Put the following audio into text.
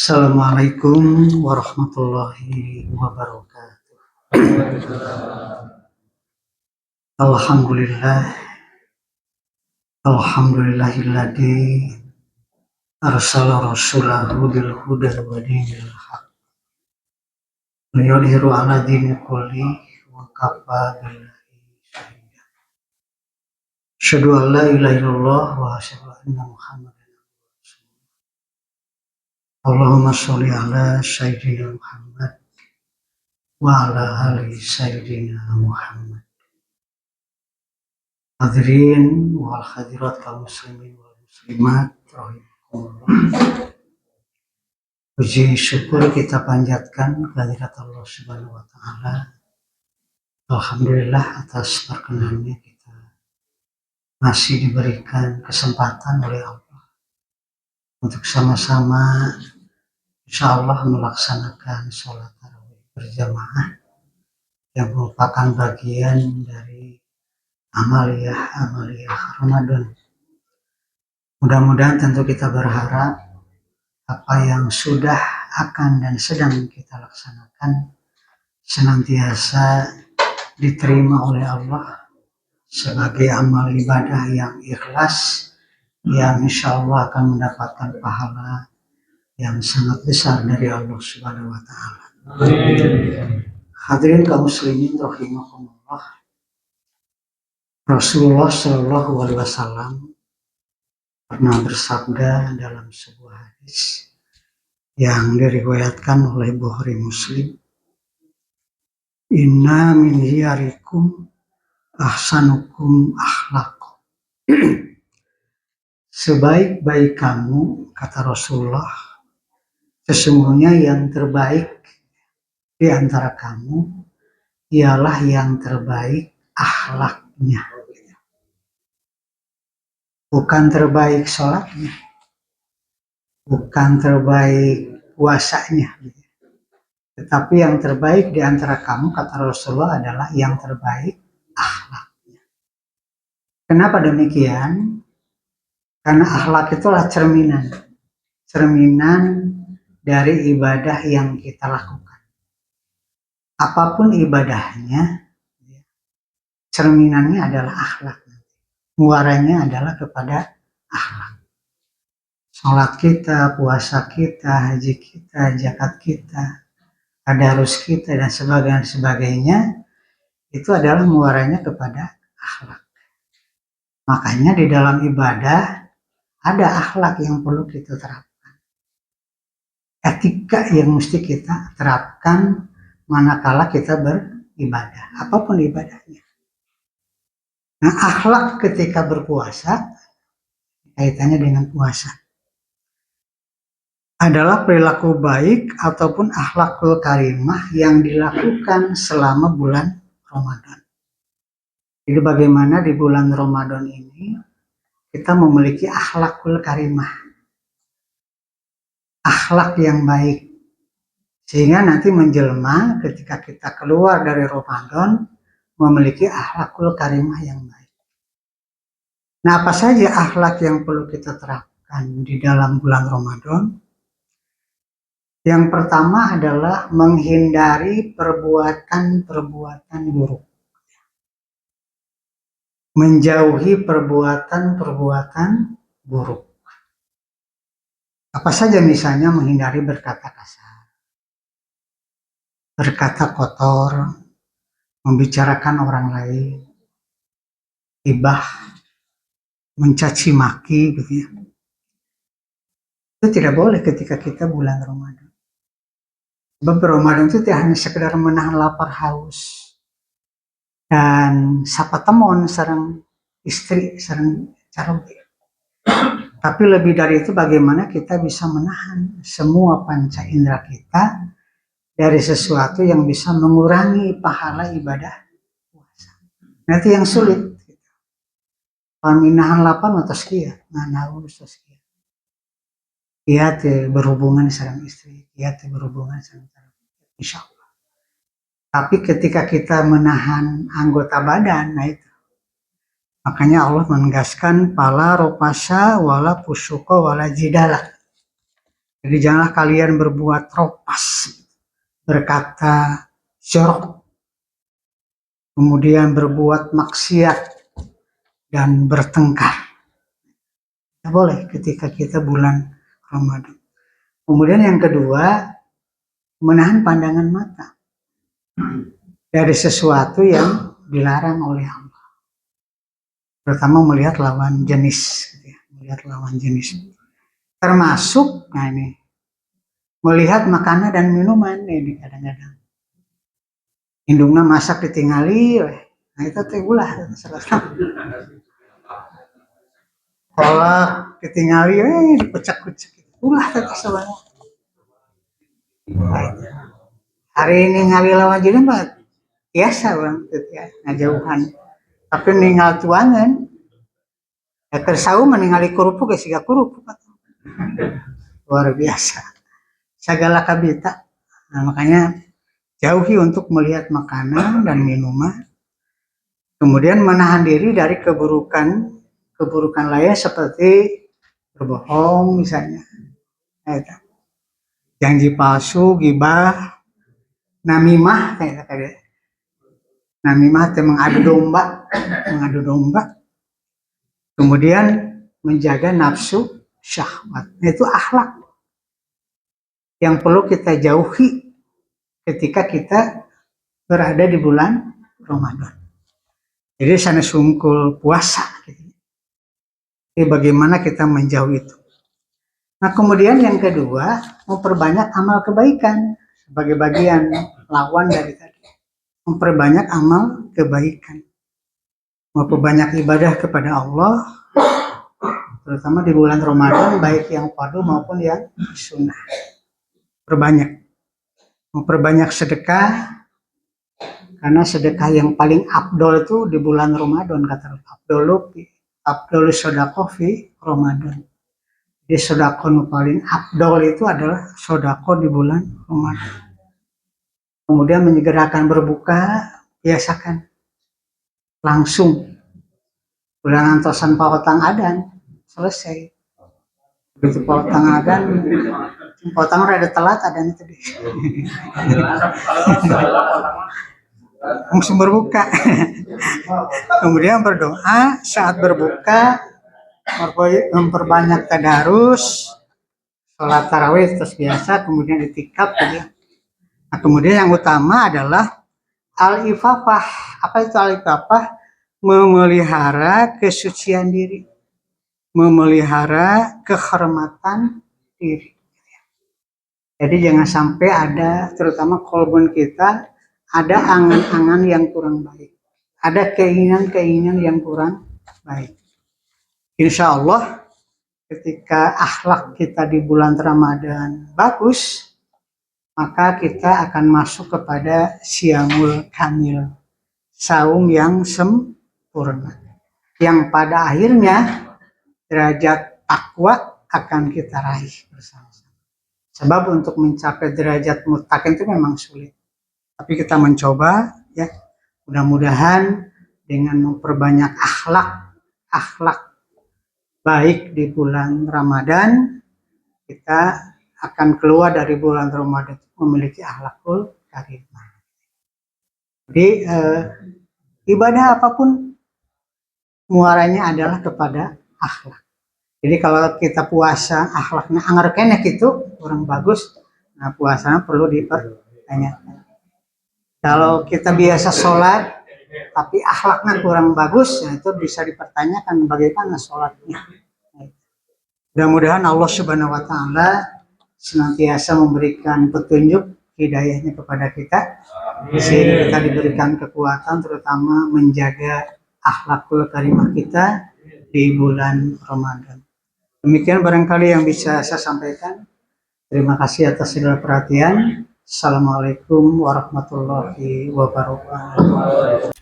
Assalamualaikum warahmatullahi wabarakatuh. Alhamdulillah, alhamdulillahilladzi arsala rasulahu bil huda wa dinil haq liyudhiru ala dini kulli wa kafa billahi shahida. Asyhadu an la ilaha illallah wa asyhadu anna Muhammadan rasulullah. Allahumma sholli ala sayyidina Muhammad wa ala ali sayyidina Muhammad. Hadirin wal hadirat kaum muslimin wal muslimat rahimakumullah. Puji syukur kita panjatkan kehadirat Allah Subhanahu wa taala. Alhamdulillah atas perkenannya kita masih diberikan kesempatan oleh Allah untuk sama-sama insyaallah melaksanakan sholat tarawih berjamaah yang merupakan bagian dari amaliyah Ramadan. Mudah-mudahan tentu kita berharap apa yang sudah akan dan sedang kita laksanakan senantiasa diterima oleh Allah sebagai amal ibadah yang ikhlas, yang insya Allah akan mendapatkan pahala yang sangat besar dari Allah Subhanahu wa taala. Hadirin kaum muslimin rahimakumullah. Rasulullah Shallallahu alaihi wasallam pernah bersabda dalam sebuah hadis yang diriwayatkan oleh Bukhari Muslim, inna min hiyarikum ahsanukum akhlaq. Sebaik-baik kamu, kata Rasulullah, sesungguhnya yang terbaik di antara kamu ialah yang terbaik akhlaknya. Bukan terbaik sholatnya, bukan terbaik puasanya, tetapi yang terbaik di antara kamu, kata Rasulullah, adalah yang terbaik akhlaknya. Kenapa demikian? Karena akhlak itulah cerminan dari ibadah yang kita lakukan. Apapun ibadahnya, cerminannya adalah akhlak. Muaranya adalah kepada akhlak. Sholat kita, puasa kita, haji kita, zakat kita, tadarus kita, dan sebagainya itu adalah muaranya kepada akhlak. Makanya di dalam ibadah ada akhlak yang perlu kita terapkan. Etika yang mesti kita terapkan manakala kita beribadah, apapun ibadahnya. Nah, akhlak ketika berpuasa, kaitannya dengan puasa, adalah perilaku baik ataupun akhlakul karimah yang dilakukan selama bulan Ramadan. Jadi bagaimana di bulan Ramadan ini kita memiliki akhlakul karimah, akhlak yang baik, sehingga nanti menjelma ketika kita keluar dari Ramadan memiliki akhlakul karimah yang baik. Nah, apa saja akhlak yang perlu kita terapkan di dalam bulan Ramadan? Yang pertama adalah menghindari perbuatan-perbuatan buruk. Menjauhi perbuatan-perbuatan buruk. Apa saja misalnya menghindari berkata kasar, berkata kotor, membicarakan orang lain, gibah, mencaci maki, gitu ya. Itu tidak boleh ketika kita bulan Ramadan. Sebab Ramadan itu tidak hanya sekedar menahan lapar haus dan sapa temon sareng istri sareng caroge, tapi lebih dari itu bagaimana kita bisa menahan semua panca indera kita dari sesuatu yang bisa mengurangi pahala ibadah puasa. Nanti yang sulit. Paminahan lapan atau sekian, nganaun atau sekian. Ia berhubungan sareng istri, ia berhubungan sareng caroge, insya Allah. Tapi ketika kita menahan anggota badan, nah itu. Makanya Allah menegaskan pala ropasa wala pusuka wala jidala. Jadi janganlah kalian berbuat ropas, berkata jorok, kemudian berbuat maksiat dan bertengkar. Tidak boleh ketika kita bulan Ramadan. Kemudian yang kedua, menahan pandangan mata dari sesuatu yang dilarang oleh Allah. Terutama melihat lawan jenis, melihat lawan jenis. Termasuk, nah ini, melihat makanan dan minuman ini kadang-kadang. Indungna masak ditinggali, nah itu teh ulah kolak ditinggali, dipecek-pecek, ulah teh sebenarnya. Hari ini ngali lawan jenis mah biasa bang, ya, ngajauhan. Tapi ninggal tuangan, ya tersau meningali kerupuk ya siga kerupuk. Luar biasa. Segala kabita. Nah, makanya jauhi untuk melihat makanan dan minuman. Kemudian menahan diri dari keburukan lain seperti berbohong misalnya. Janji palsu, gibah, namimah kayak namimah itu mengadu domba. Kemudian menjaga nafsu syahwat. Itu akhlak yang perlu kita jauhi ketika kita berada di bulan Ramadan. Jadi sana sungkul puasa. Jadi bagaimana kita menjauh itu. Nah kemudian yang kedua, memperbanyak amal kebaikan sebagai bagian lawan dari tadi. Memperbanyak amal kebaikan. Memperbanyak ibadah kepada Allah, terutama di bulan Ramadan, baik yang fardu maupun yang sunnah. Memperbanyak sedekah, karena sedekah yang paling afdol itu di bulan Ramadan, kata Abdul sodako fi Ramadan. Jadi sodako paling afdol itu adalah sodako di bulan Ramadan. Kemudian menyegerakan berbuka, biasakan langsung bulan antosan pautang adan selesai. Begitu pautang adan, pautang rada telat adan itu deh. Langsung berbuka. Kemudian berdoa saat berbuka, memperbanyak tadarus, sholat tarawih terus biasa, kemudian itikaf gitu. Nah, kemudian yang utama adalah al-ifafah. Apa itu al-ifafah? Memelihara kesucian diri, memelihara kehormatan diri. Jadi jangan sampai ada, terutama kolbun kita, ada angan-angan yang kurang baik, ada keinginan-keinginan yang kurang baik. Insya Allah ketika akhlak kita di bulan Ramadan bagus, maka kita akan masuk kepada Syamul Kamil, saum yang sempurna, yang pada akhirnya derajat takwa akan kita raih bersama-sama. Sebab untuk mencapai derajat muttaqin itu memang sulit. Tapi kita mencoba, ya. Mudah-mudahan dengan memperbanyak akhlak baik di bulan Ramadan, kita akan keluar dari bulan Ramadan memiliki akhlakul karimah. Jadi ibadah apapun muaranya adalah kepada akhlak. Jadi kalau kita puasa akhlaknya anggar kenek itu kurang bagus, nah puasanya perlu dipertanyakan. Kalau kita biasa sholat tapi akhlaknya kurang bagus, nah itu bisa dipertanyakan bagaimana sholatnya. Mudah-mudahan Allah Subhanahu Wa Taala senantiasa memberikan petunjuk hidayahnya kepada kita, sehingga kita diberikan kekuatan terutama menjaga akhlakul karimah kita di bulan Ramadan. Demikian barangkali yang bisa saya sampaikan. Terima kasih atas segala perhatian. Assalamualaikum warahmatullahi wabarakatuh.